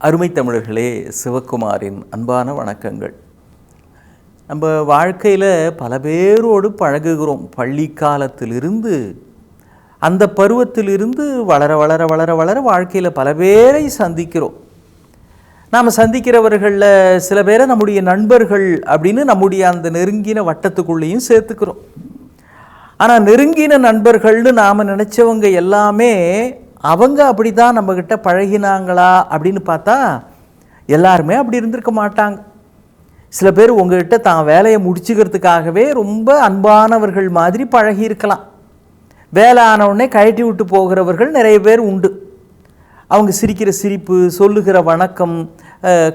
அருமை தமிழர்களே, சிவகுமாரின் அன்பான வணக்கங்கள். நம்ம வாழ்க்கையில் பல பேரோடு பழகுகிறோம். பள்ளி காலத்திலிருந்து அந்த பருவத்திலிருந்து வளர வளர வளர வளர வாழ்க்கையில் பல பேரை சந்திக்கிறோம். நாம் சந்திக்கிறவர்களில் சில பேரை நம்முடைய நண்பர்கள் அப்படின்னு நம்முடைய அந்த நெருங்கின வட்டத்துக்குள்ளேயும் சேர்த்துக்கிறோம். ஆனால் நெருங்கின நண்பர்கள்னு நாம் நினச்சவங்க எல்லாமே அவங்க அப்படி தான் நம்மக்கிட்ட பழகினாங்களா அப்படின்னு பார்த்தா எல்லாருமே அப்படி இருந்திருக்க மாட்டாங்க. சில பேர் உங்கள்கிட்ட தான் வேலையை முடிச்சுக்கிறதுக்காகவே ரொம்ப அன்பானவர்கள் மாதிரி பழகி இருக்கலாம். வேலை ஆனவுடனே கழட்டி விட்டு போகிறவர்கள் நிறைய பேர் உண்டு. அவங்க சிரிக்கிற சிரிப்பு, சொல்லுகிற வணக்கம்,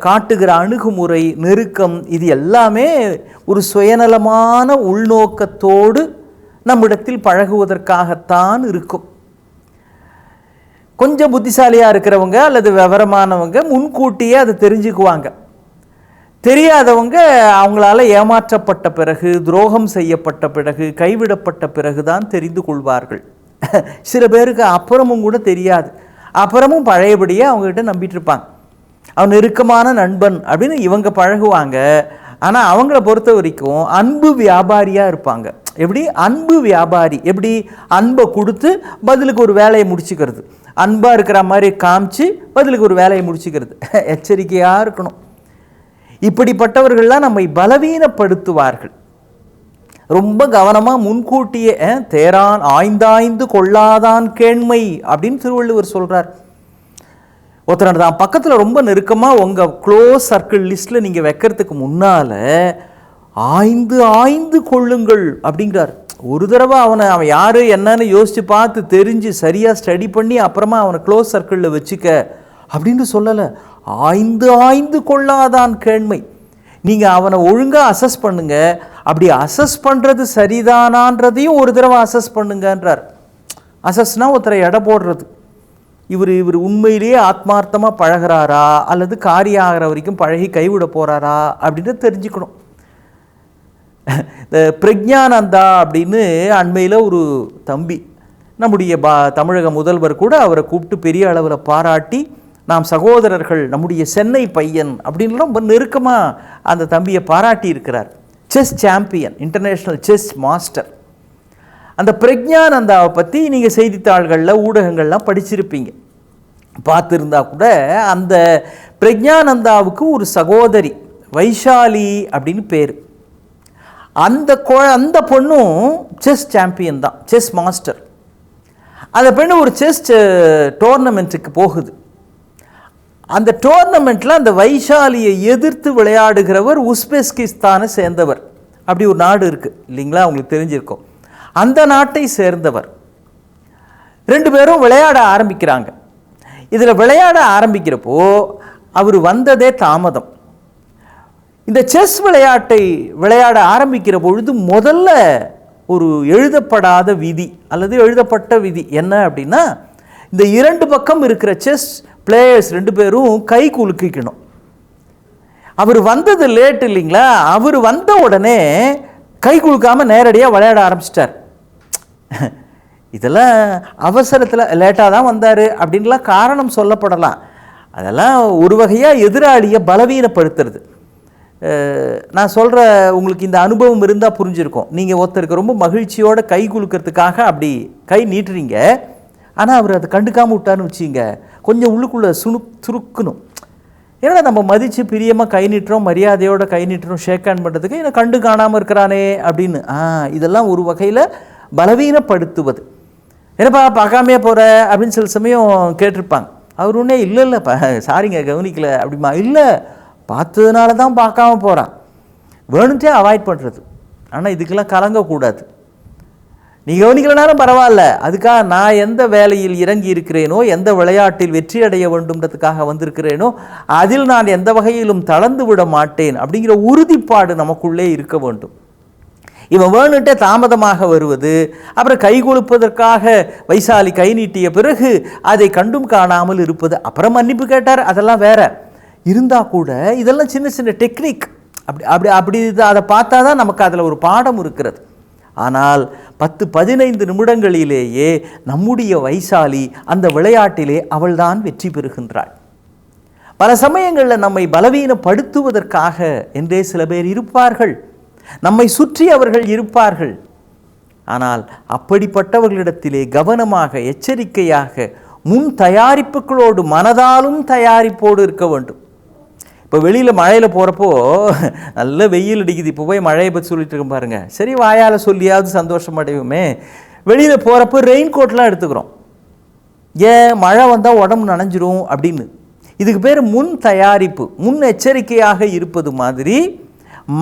காட்டுகிற அணுகுமுறை, நெருக்கம், இது எல்லாமே ஒரு சுயநலமான உள்நோக்கத்தோடு நம்மிடத்தில் பழகுவதற்காகத்தான் இருக்கும். கொஞ்சம் புத்திசாலியாக இருக்கிறவங்க அல்லது விவரமானவங்க முன்கூட்டியே அதை தெரிஞ்சுக்குவாங்க. தெரியாதவங்க அவங்களால ஏமாற்றப்பட்ட பிறகு, துரோகம் செய்யப்பட்ட பிறகு, கைவிடப்பட்ட பிறகு தான் தெரிந்து கொள்வார்கள். சில பேருக்கு அப்புறமும் கூட தெரியாது. அப்புறமும் பழையபடியே அவங்ககிட்ட நம்பிட்டு இருப்பாங்க. அவன் நெருக்கமான நண்பன் அப்படின்னு இவங்க பழகுவாங்க. ஆனால் அவங்கள பொறுத்த வரைக்கும் அன்பு வியாபாரியாக இருப்பாங்க. எப்படி அன்பு வியாபாரி? எப்படி அன்பை கொடுத்து பதிலுக்கு ஒரு வேலையை முடிச்சுக்கிறது, அன்பாக இருக்கிற மாதிரி காமிச்சு பதிலுக்கு ஒரு வேலையை முடிச்சுக்கிறது. எச்சரிக்கையாக இருக்கணும். இப்படிப்பட்டவர்கள்லாம் நம்மை பலவீனப்படுத்துவார்கள். ரொம்ப கவனமாக முன்கூட்டியே தேரான் ஆய்ந்தாய்ந்து கொள்ளாதான் கேண்மை அப்படின்னு திருவள்ளுவர் சொல்கிறார். ஒருத்தர் தான் பக்கத்தில் ரொம்ப நெருக்கமாக உங்கள் க்ளோஸ் சர்க்கிள் லிஸ்ட்டில் நீங்கள் வைக்கிறதுக்கு முன்னால் ஆய்ந்து ஆய்ந்து கொள்ளுங்கள் அப்படிங்கிறார். ஒரு தடவை அவன் யார் என்னன்னு யோசித்து பார்த்து தெரிஞ்சு சரியாக ஸ்டடி பண்ணி அப்புறமா அவனை க்ளோஸ் சர்க்கிளில் வச்சுக்க அப்படின்னு சொல்லலை. ஆய்ந்து ஆய்ந்து கொள்ளாதான் கேண்மை. நீங்கள் அவனை ஒழுங்காக அசஸ் பண்ணுங்க. அப்படி அசஸ் பண்ணுறது சரிதானான்றதையும் ஒரு தடவை அசஸ் பண்ணுங்கன்றார். அசஸ்னால் ஒருத்தரை எடை போடுறது. இவர் உண்மையிலேயே ஆத்மார்த்தமாக பழகிறாரா அல்லது காரியம் ஆகிற வரைக்கும் பழகி கைவிட போகிறாரா அப்படின்னு தெரிஞ்சுக்கணும். இந்த பிரக்ஞானந்தா அப்படின்னு அண்மையில் ஒரு தம்பி, நம்முடைய தமிழக முதல்வர் கூட அவரை கூப்பிட்டு பெரிய அளவில் பாராட்டி, நாம் சகோதரர்கள், நம்முடைய சென்னை பையன் அப்படின்னு ரொம்ப நெருக்கமாக அந்த தம்பியை பாராட்டி இருக்கிறார். Chess champion, international chess master. அந்த பிரக்ஞானந்தாவை பற்றி நீங்கள் செய்தித்தாள்களில் ஊடகங்கள்லாம் படிச்சிருப்பீங்க. பார்த்துருந்தா கூட அந்த பிரக்ஞானந்தாவுக்கு ஒரு சகோதரி வைஷாலி அப்படின்னு பேர். அந்த பொண்ணும் செஸ் சாம்பியன் தான், செஸ் மாஸ்டர். அந்த பெண்ணு ஒரு செஸ் டோர்னமெண்ட்டுக்கு போகுது. அந்த டோர்னமெண்ட்டில் அந்த வைஷாலியை எதிர்த்து விளையாடுகிறவர் உஸ்பெஸ்கிஸ்தானை சேர்ந்தவர். அப்படி ஒரு நாடு இருக்குது இல்லைங்களா, உங்களுக்கு தெரிஞ்சிருக்கும். அந்த நாட்டை சேர்ந்தவர். ரெண்டு பேரும் விளையாட ஆரம்பிக்கிறாங்க. இதில் விளையாட ஆரம்பிக்கிறப்போ அவர் வந்ததே தாமதம். இந்த செஸ் விளையாட்டை விளையாட ஆரம்பிக்கிற பொழுது முதல்ல ஒரு எழுதப்படாத விதி அல்லது எழுதப்பட்ட விதி என்ன அப்படின்னா, இந்த இரண்டு பக்கம் இருக்கிற செஸ் பிளேயர்ஸ் ரெண்டு பேரும் கை குலுக்கிக்கணும். அவர் வந்தது லேட் இல்லைங்களா, அவர் வந்த உடனே கை குலுக்காமல் நேரடியாக விளையாட ஆரம்பிச்சிட்டார். இதெல்லாம் அவசரத்தில் லேட்டாக தான் வந்தார் அப்படின்லாம் காரணம் சொல்லப்படலாம். அதெல்லாம் ஒரு வகையாக எதிராளியை பலவீனப்படுத்துறது. நான் சொல்கிற உங்களுக்கு இந்த அனுபவம் இருந்தால் புரிஞ்சிருக்கும். நீங்கள் ஒருத்தருக்கு ரொம்ப மகிழ்ச்சியோடு கை குலுக்கிறதுக்காக அப்படி கை நீட்டுறீங்க. ஆனால் அவர் அதை கண்டுக்காமல் விட்டான்னு வச்சிங்க, கொஞ்சம் உள்ளுக்குள்ளே சுருக்கணும். ஏன்னா நம்ம மதித்து பிரியமாக கை நீட்டுறோம், மரியாதையோடு கை நீட்டுறோம், ஷேக் ஹேண்ட் பண்ணுறதுக்கு என்னை கண்டு காணாமல் இருக்கிறானே அப்படின்னு. இதெல்லாம் ஒரு வகையில் பலவீனப்படுத்துவது. என்னப்பா பார்க்காமையே போகிற அப்படின்னு சில சமயம் கேட்டிருப்பாங்க. அவர் ஒன்றே இல்லைப்பா சாரிங்க கவனிக்கல அப்படிமா. இல்லை, பார்த்ததுனால தான் பார்க்காம போகிறான், வேணும்ட்டே அவாய்ட் பண்ணுறது. ஆனால் இதுக்கெல்லாம் கலங்கக்கூடாது. நீ கவனிக்கலனாலும் பரவாயில்ல, அதுக்காக நான் எந்த வேலையில் இறங்கி இருக்கிறேனோ, எந்த விளையாட்டில் வெற்றி அடைய வேண்டும்ன்றதுக்காக வந்திருக்கிறேனோ அதில் நான் எந்த வகையிலும் தளர்ந்து விட மாட்டேன் அப்படிங்கிற உறுதிப்பாடு நமக்குள்ளே இருக்க வேண்டும். இவன் வேணுட்டே தாமதமாக வருவது, அப்புறம் கை கொடுப்பதற்காக வைசாலி கை நீட்டிய பிறகு அதை கண்டும் காணாமல் இருப்பது, அப்புறம் மன்னிப்பு கேட்டார், அதெல்லாம் வேற இருந்தால் கூட இதெல்லாம் சின்ன சின்ன டெக்னிக். அப்படி அதை பார்த்தா தான் நமக்கு அதில் ஒரு பாடம் இருக்கிறது. ஆனால் 10-15 நிமிடங்களிலேயே நம்முடைய வைசாலி அந்த விளையாட்டிலே அவள்தான் வெற்றி பெறுகின்றாள். பல சமயங்களில் நம்மை பலவீனப்படுத்துவதற்காக என்றே சில பேர் இருப்பார்கள், நம்மை சுற்றி அவர்கள் இருப்பார்கள். ஆனால் அப்படிப்பட்டவர்களிடத்திலே கவனமாக, எச்சரிக்கையாக, முன் தயாரிப்புகளோடு, மனதாலும் தயாரிப்போடு இருக்க வேண்டும். இப்போ வெளியில் மழையில் போகிறப்போ நல்ல வெயில் அடிக்குது, இப்போ போய் மழையை பற்றி சொல்லிட்டு இருக்க பாருங்க, சரி வாயால் சொல்லியாவது சந்தோஷம் அடையுமே. வெளியில் போகிறப்போ ரெயின் கோட்லாம் எடுத்துக்கிறோம், ஏன் மழை வந்தால் உடம்பு நனைஞ்சிரும் அப்படின்னு. இதுக்கு பேர் முன் தயாரிப்பு, முன் எச்சரிக்கையாக இருப்பது மாதிரி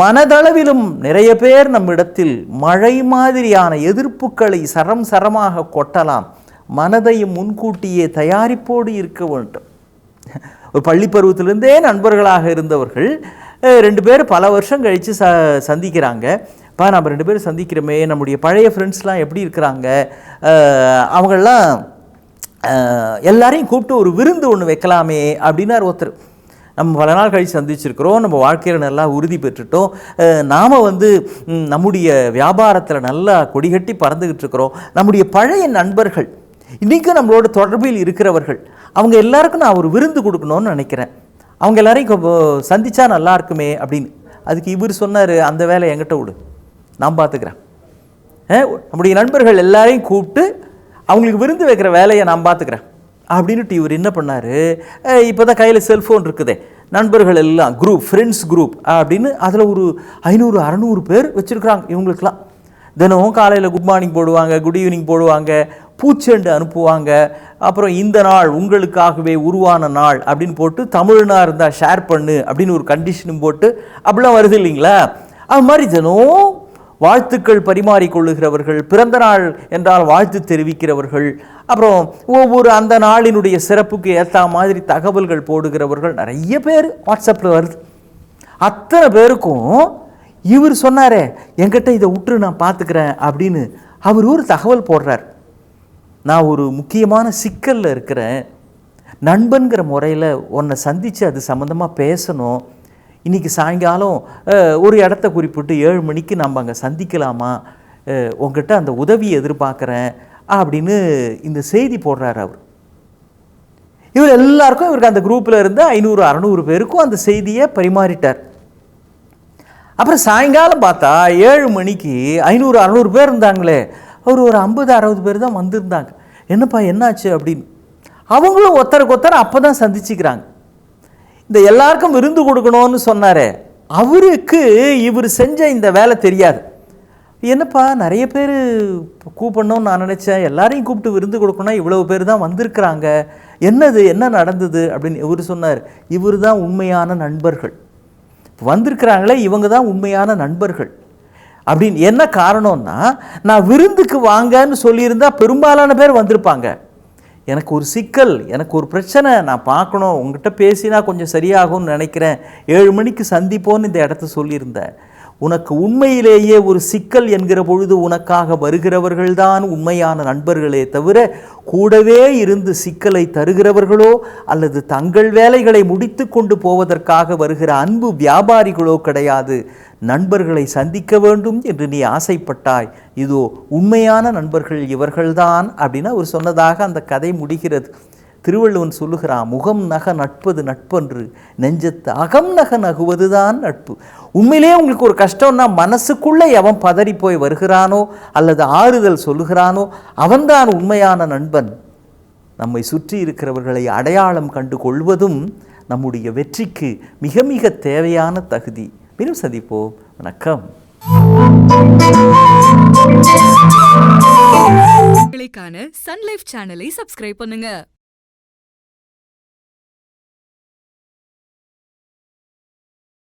மனதளவிலும் நிறைய பேர் நம்மிடத்தில் மழை மாதிரியான எதிர்ப்புகளை சரம் சரமாக கொட்டலாம். மனதையும் முன்கூட்டியே தயாரிப்போடு இருக்க வேண்டும். ஒரு பள்ளி பருவத்திலிருந்தே நண்பர்களாக இருந்தவர்கள் 2 பேர் பல வருஷம் கழித்து சந்திக்கிறாங்க. நம்ம 2 பேரும் சந்திக்கிறோமே, நம்முடைய பழைய ஃப்ரெண்ட்ஸ்லாம் எப்படி இருக்கிறாங்க, அவங்களெலாம் எல்லாரையும் கூப்பிட்டு ஒரு விருந்து ஒன்று வைக்கலாமே அப்படின்னார் ஒருத்தர். நம்ம பல நாள் கழித்து சந்திச்சிருக்கிறோம், நம்ம வாழ்க்கையில் நல்லா உறுதி பெற்றுட்டோம், நாம் நம்முடைய வியாபாரத்தில் நல்லா கொடிகட்டி பறந்துக்கிட்டு இருக்கிறோம், நம்முடைய பழைய நண்பர்கள் இன்றைக்கும் நம்மளோட தொடர்பில் இருக்கிறவர்கள், அவங்க எல்லாருக்கும் நான் ஒரு விருந்து கொடுக்கணும்னு நினைக்கிறேன், அவங்க எல்லாரையும் சந்தித்தா நல்லா இருக்குமே அப்படின்னு. அதுக்கு இவர் சொன்னார், அந்த வேலை என்கிட்ட விடு, நான் பார்த்துக்கிறேன். நம்முடைய நண்பர்கள் எல்லாரையும் கூப்பிட்டு அவங்களுக்கு விருந்து வைக்கிற வேலையை நான் பார்த்துக்கிறேன் அப்படின்ட்டு இவர் என்ன பண்ணார், இப்போ தான் கையில் செல்ஃபோன் இருக்குதே, நண்பர்கள் எல்லாம் குரூப், ஃப்ரெண்ட்ஸ் குரூப் அப்படின்னு அதில் ஒரு 500-600 பேர் வச்சுருக்குறாங்க. இவங்களுக்கெல்லாம் தினமும் காலையில் குட் மார்னிங் போடுவாங்க, குட் ஈவினிங் போடுவாங்க, பூச்செண்டு அனுப்புவாங்க, அப்புறம் இந்த நாள் உங்களுக்காகவே உருவான நாள் அப்படின்னு போட்டு, தமிழ்னா இருந்தால் ஷேர் பண்ணு அப்படின்னு ஒரு கண்டிஷனும் போட்டு அப்படிலாம் வருது இல்லைங்களா. அது மாதிரி தினம் வாழ்த்துக்கள் பரிமாறிக்கொள்ளுகிறவர்கள், பிறந்த நாள் என்றால் வாழ்த்து தெரிவிக்கிறவர்கள், அப்புறம் ஒவ்வொரு அந்த நாளினுடைய சிறப்புக்கு ஏற்ற மாதிரி தகவல்கள் போடுகிறவர்கள் நிறைய பேர் வாட்ஸ்அப்பில் வருது. அத்தனை பேருக்கும் இவர் சொன்னாரே, என்கிட்ட இதை விட்டு நான் பார்த்துக்கிறேன் அப்படின்னு அவர் ஒரு தகவல் போடுறார். நான் ஒரு முக்கியமான சிக்கலில் இருக்கிறேன், நண்பன்கிற முறையில் உன்னை சந்தித்து அது சம்மந்தமாக பேசணும், இன்றைக்கி சாயங்காலம் ஒரு இடத்த குறிப்பிட்டு 7 மணிக்கு நம்ம அங்கே சந்திக்கலாமா, உங்ககிட்ட அந்த உதவியை எதிர்பார்க்குறேன் அப்படின்னு இந்த செய்தி போடுறார் அவர். இவர் எல்லாருக்கும், இவருக்கு அந்த குரூப்பில் இருந்து 500-600 பேருக்கும் அந்த செய்தியை பரிமாறிட்டார். அப்புறம் சாயங்காலம் பார்த்தா 7 மணிக்கு 500-600 பேர் இருந்தாங்களே, அவர் ஒரு 50-60 பேர் தான் வந்திருந்தாங்க. என்னப்பா என்னாச்சு அப்படின்னு. அவங்களும் ஒருத்தருக்கு ஒருத்தர் அப்போ தான் சந்திச்சுக்கிறாங்க. இந்த எல்லாருக்கும் விருந்து கொடுக்கணும்னு சொன்னாரே, அவருக்கு இவர் செஞ்ச இந்த வேலை தெரியாது. என்னப்பா நிறைய பேர் கூப்பிடணும்னு நான் நினச்சேன், எல்லாரையும் கூப்பிட்டு விருந்து கொடுக்கணும், இவ்வளவு பேர் தான் வந்திருக்கிறாங்க, என்னது என்ன நடந்தது அப்படின்னு இவர் சொன்னார். இவர் தான் உண்மையான நண்பர்கள், வந்திருக்கிறாங்களே இவங்க தான் உண்மையான நண்பர்கள் அப்படின்னு. என்ன காரணம்னா, நான் விருந்துக்கு வாங்கன்னு சொல்லியிருந்தால் பெரும்பாலான பேர் வந்திருப்பாங்க. எனக்கு ஒரு சிக்கல், எனக்கு ஒரு பிரச்சனை, நான் பார்க்கணும், உங்ககிட்ட பேசினா கொஞ்சம் சரியாகும்னு நினைக்கிறேன், 7 மணிக்கு சந்திப்போன்னு இந்த இடத்த சொல்லியிருந்தேன். உனக்கு உண்மையிலேயே ஒரு சிக்கல் என்கிற பொழுது உனக்காக வருகிறவர்கள்தான் உண்மையான நண்பர்களே தவிர, கூடவே இருந்து சிக்கலை தருகிறவர்களோ அல்லது தங்கள் வேலைகளை முடித்து கொண்டு போவதற்காக வருகிற அன்பு வியாபாரிகளோ கிடையாது. நண்பர்களை சந்திக்க வேண்டும் என்று நீ ஆசைப்பட்டாய், இதோ உண்மையான நண்பர்கள் இவர்கள்தான் அப்படின்னு அவர் சொன்னதாக அந்த கதை முடிகிறது. திருவள்ளுவன் சொல்லுகிறான், முகம் நக நட்பது நட்பன்று, நெஞ்சத்து அகம் நக நகுவதுதான் நட்பு. உண்மையிலே உங்களுக்கு ஒரு கஷ்டம்னா மனசுக்குள்ளே எவன் பதறி போய் வருகிறானோ அல்லது ஆறுதல் சொல்லுகிறானோ அவன்தான் உண்மையான நண்பன். நம்மை சுற்றி இருக்கிறவர்களை அடையாளம் கண்டு கொள்வதும் நம்முடைய வெற்றிக்கு மிக மிக தேவையான தகுதி. மீண்டும் சந்திப்போம். வணக்கம். சன் லைஃப் சேனலை சப்ஸ்கிரைப் பண்ணுங்க.